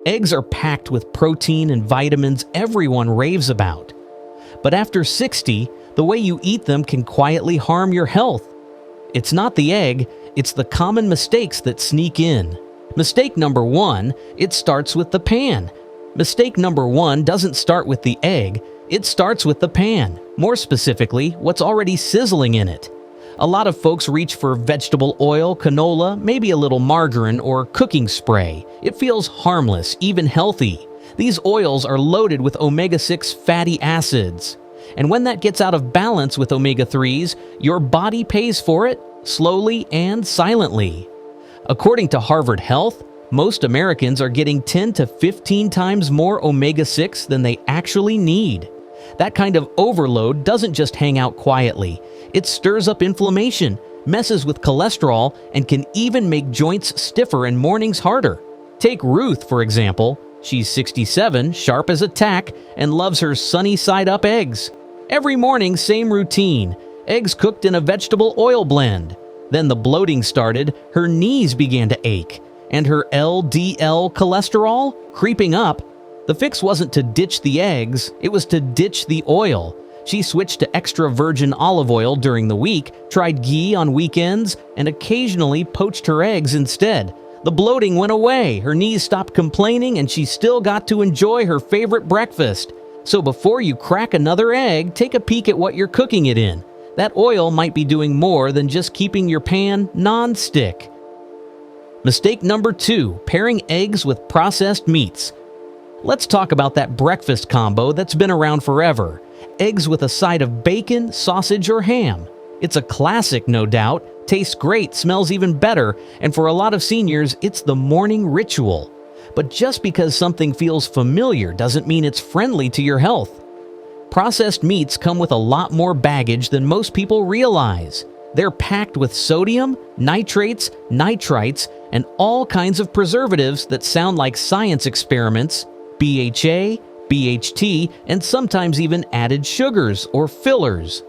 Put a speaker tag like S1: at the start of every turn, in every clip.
S1: Eggs are packed with protein and vitamins everyone raves about. But after 60, the way you eat them can quietly harm your health. It's not the egg, it's the common mistakes that sneak in. Mistake number 1, it starts with the pan. Mistake number 1 doesn't start with the egg, it starts with the pan. More specifically, what's already sizzling in it. A lot of folks reach for vegetable oil, canola, maybe a little margarine or cooking spray. It feels harmless, even healthy. These oils are loaded with omega-6 fatty acids. And when that gets out of balance with omega-3s, your body pays for it, slowly and silently. According to Harvard Health, most Americans are getting 10 to 15 times more omega-6 than they actually need. That kind of overload doesn't just hang out quietly. It stirs up inflammation, messes with cholesterol, and can even make joints stiffer and mornings harder. Take Ruth, for example. She's 67, sharp as a tack, and loves her sunny-side-up eggs. Every morning, same routine. Eggs cooked in a vegetable oil blend. Then the bloating started, her knees began to ache, and her LDL cholesterol creeping up. The fix wasn't to ditch the eggs, it was to ditch the oil. She switched to extra virgin olive oil during the week, tried ghee on weekends, and occasionally poached her eggs instead. The bloating went away, her knees stopped complaining, and she still got to enjoy her favorite breakfast. So before you crack another egg, take a peek at what you're cooking it in. That oil might be doing more than just keeping your pan non-stick. Mistake number 2, pairing eggs with processed meats. Let's talk about that breakfast combo that's been around forever. Eggs with a side of bacon, sausage, or ham. It's a classic, no doubt, tastes great, smells even better, and for a lot of seniors, it's the morning ritual. But just because something feels familiar doesn't mean it's friendly to your health. Processed meats come with a lot more baggage than most people realize. They're packed with sodium, nitrates, nitrites, and all kinds of preservatives that sound like science experiments, BHA, BHT, and sometimes even added sugars or fillers.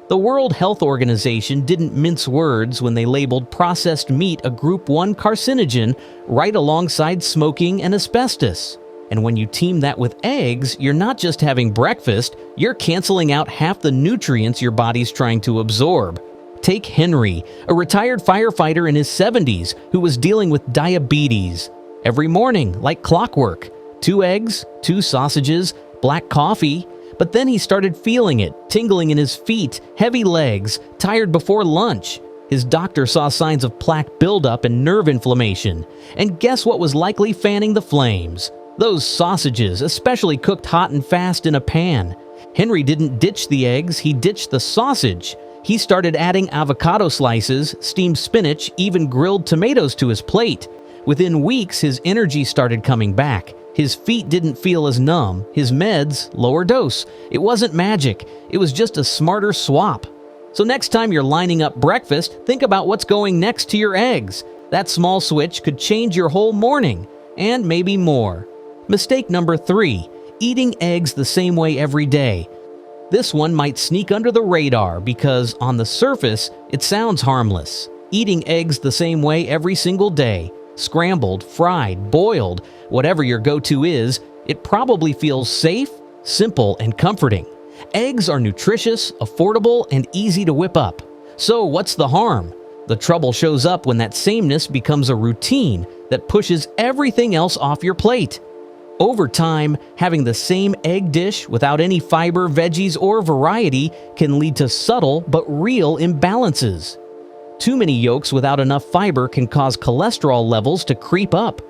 S1: The World Health Organization didn't mince words when they labeled processed meat a Group 1 carcinogen right alongside smoking and asbestos. And when you team that with eggs, you're not just having breakfast, you're canceling out half the nutrients your body's trying to absorb. Take Henry, a retired firefighter in his 70s who was dealing with diabetes. Every morning, like clockwork, 2 eggs, 2 sausages, black coffee. But then he started feeling it, tingling in his feet, heavy legs, tired before lunch. His doctor saw signs of plaque buildup and nerve inflammation. And guess what was likely fanning the flames? Those sausages, especially cooked hot and fast in a pan. Henry didn't ditch the eggs, he ditched the sausage. He started adding avocado slices, steamed spinach, even grilled tomatoes to his plate. Within weeks, his energy started coming back. His feet didn't feel as numb, his meds, lower dose. It wasn't magic, it was just a smarter swap. So next time you're lining up breakfast, think about what's going next to your eggs. That small switch could change your whole morning, and maybe more. Mistake number 3, eating eggs the same way every day. This one might sneak under the radar because on the surface, it sounds harmless. Eating eggs the same way every single day, scrambled, fried, boiled, whatever your go-to is, it probably feels safe, simple, and comforting. Eggs are nutritious, affordable, and easy to whip up. So what's the harm? The trouble shows up when that sameness becomes a routine that pushes everything else off your plate. Over time, having the same egg dish without any fiber, veggies, or variety can lead to subtle but real imbalances. Too many yolks without enough fiber can cause cholesterol levels to creep up.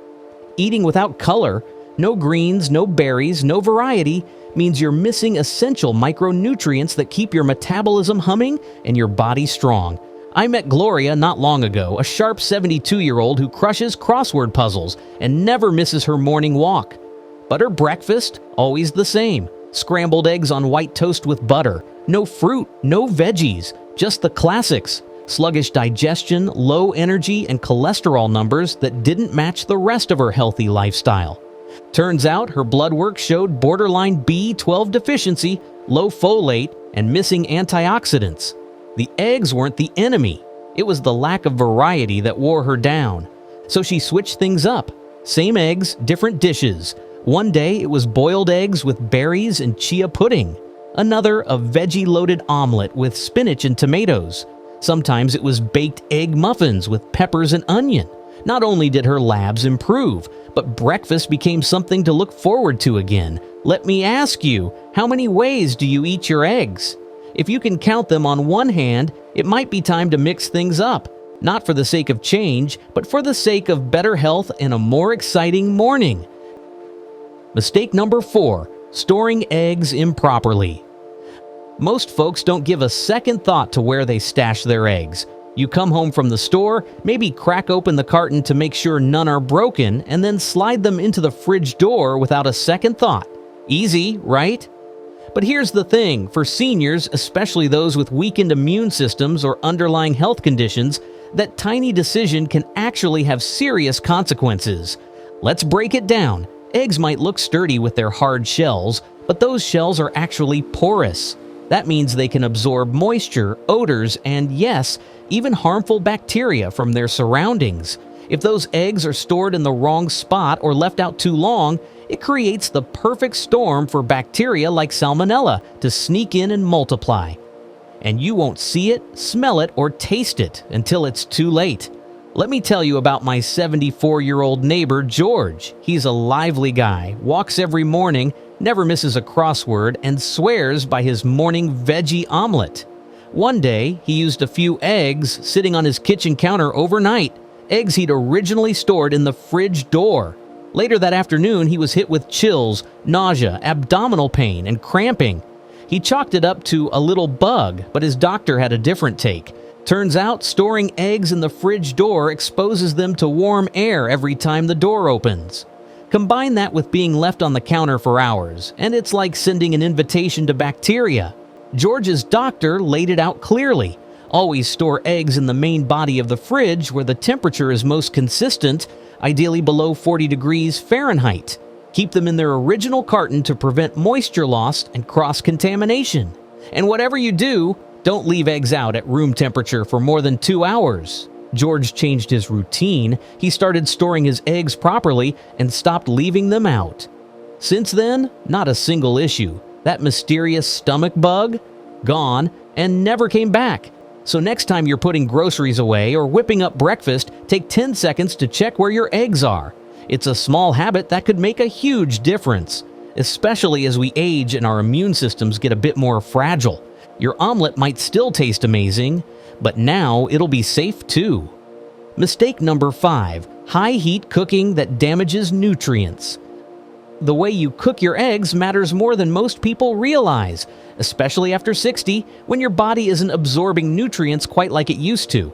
S1: Eating without color, no greens, no berries, no variety, means you're missing essential micronutrients that keep your metabolism humming and your body strong. I met Gloria not long ago, a sharp 72-year-old who crushes crossword puzzles and never misses her morning walk. But her breakfast, always the same. Scrambled eggs on white toast with butter. No fruit, no veggies, just the classics. Sluggish digestion, low energy, and cholesterol numbers that didn't match the rest of her healthy lifestyle. Turns out her blood work showed borderline B12 deficiency, low folate, and missing antioxidants. The eggs weren't the enemy. It was the lack of variety that wore her down. So she switched things up. Same eggs, different dishes. One day it was boiled eggs with berries and chia pudding. Another, a veggie-loaded omelet with spinach and tomatoes. Sometimes it was baked egg muffins with peppers and onion. Not only did her labs improve, but breakfast became something to look forward to again. Let me ask you, how many ways do you eat your eggs? If you can count them on one hand, it might be time to mix things up. Not for the sake of change, but for the sake of better health and a more exciting morning. Mistake number 4, storing eggs improperly. Most folks don't give a second thought to where they stash their eggs. You come home from the store, maybe crack open the carton to make sure none are broken, and then slide them into the fridge door without a second thought. Easy, right? But here's the thing, for seniors, especially those with weakened immune systems or underlying health conditions, that tiny decision can actually have serious consequences. Let's break it down. Eggs might look sturdy with their hard shells, but those shells are actually porous. That means they can absorb moisture, odors, and yes, even harmful bacteria from their surroundings. If those eggs are stored in the wrong spot or left out too long, it creates the perfect storm for bacteria like Salmonella to sneak in and multiply. And you won't see it, smell it, or taste it until it's too late. Let me tell you about my 74-year-old neighbor, George. He's a lively guy, walks every morning, never misses a crossword, and swears by his morning veggie omelet. One day, he used a few eggs sitting on his kitchen counter overnight, eggs he'd originally stored in the fridge door. Later that afternoon, he was hit with chills, nausea, abdominal pain, and cramping. He chalked it up to a little bug, but his doctor had a different take. Turns out, storing eggs in the fridge door exposes them to warm air every time the door opens. Combine that with being left on the counter for hours, and it's like sending an invitation to bacteria. George's doctor laid it out clearly. Always store eggs in the main body of the fridge where the temperature is most consistent, ideally below 40 degrees Fahrenheit. Keep them in their original carton to prevent moisture loss and cross-contamination. And whatever you do, don't leave eggs out at room temperature for more than 2 hours. George changed his routine. He started storing his eggs properly and stopped leaving them out. Since then, not a single issue. That mysterious stomach bug? Gone and never came back. So next time you're putting groceries away or whipping up breakfast, take 10 seconds to check where your eggs are. It's a small habit that could make a huge difference, especially as we age and our immune systems get a bit more fragile. Your omelet might still taste amazing, but now it'll be safe too. Mistake number 5, high heat cooking that damages nutrients. The way you cook your eggs matters more than most people realize, especially after 60, when your body isn't absorbing nutrients quite like it used to.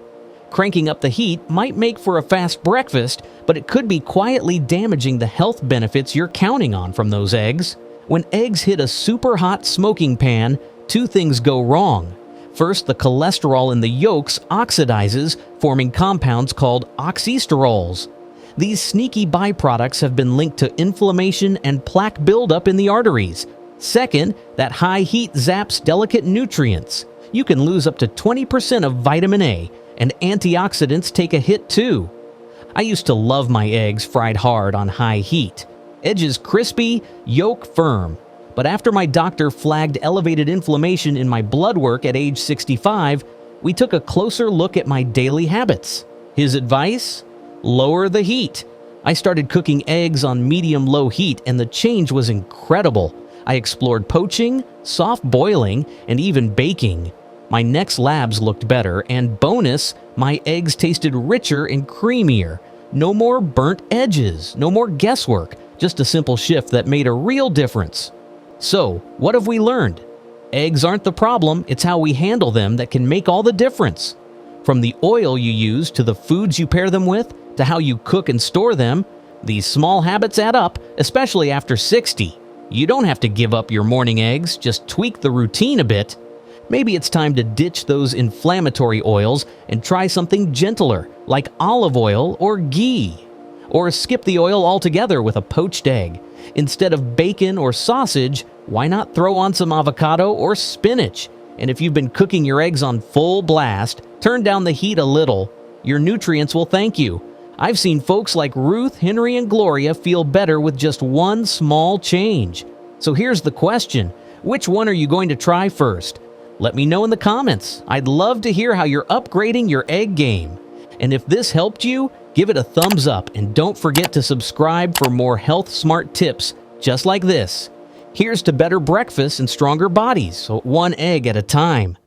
S1: Cranking up the heat might make for a fast breakfast, but it could be quietly damaging the health benefits you're counting on from those eggs. When eggs hit a super hot smoking pan, 2 things go wrong. First, the cholesterol in the yolks oxidizes, forming compounds called oxysterols. These sneaky byproducts have been linked to inflammation and plaque buildup in the arteries. Second, that high heat zaps delicate nutrients. You can lose up to 20% of vitamin A, and antioxidants take a hit too. I used to love my eggs fried hard on high heat. Edges crispy, yolk firm. But after my doctor flagged elevated inflammation in my blood work at age 65, we took a closer look at my daily habits. His advice? Lower the heat. I started cooking eggs on medium-low heat, and the change was incredible. I explored poaching, soft boiling, and even baking. My next labs looked better, and bonus, my eggs tasted richer and creamier. No more burnt edges, no more guesswork, just a simple shift that made a real difference. So, what have we learned? Eggs aren't the problem, it's how we handle them that can make all the difference. From the oil you use to the foods you pair them with, to how you cook and store them, these small habits add up, especially after 60. You don't have to give up your morning eggs, just tweak the routine a bit. Maybe it's time to ditch those inflammatory oils and try something gentler, like olive oil or ghee. Or skip the oil altogether with a poached egg. Instead of bacon or sausage, why not throw on some avocado or spinach? And if you've been cooking your eggs on full blast, turn down the heat a little. Your nutrients will thank you. I've seen folks like Ruth, Henry, and Gloria feel better with just one small change. So here's the question: which one are you going to try first? Let me know in the comments. I'd love to hear how you're upgrading your egg game. And if this helped you, give it a thumbs up and don't forget to subscribe for more health smart tips just like this. Here's to better breakfasts and stronger bodies, so one egg at a time.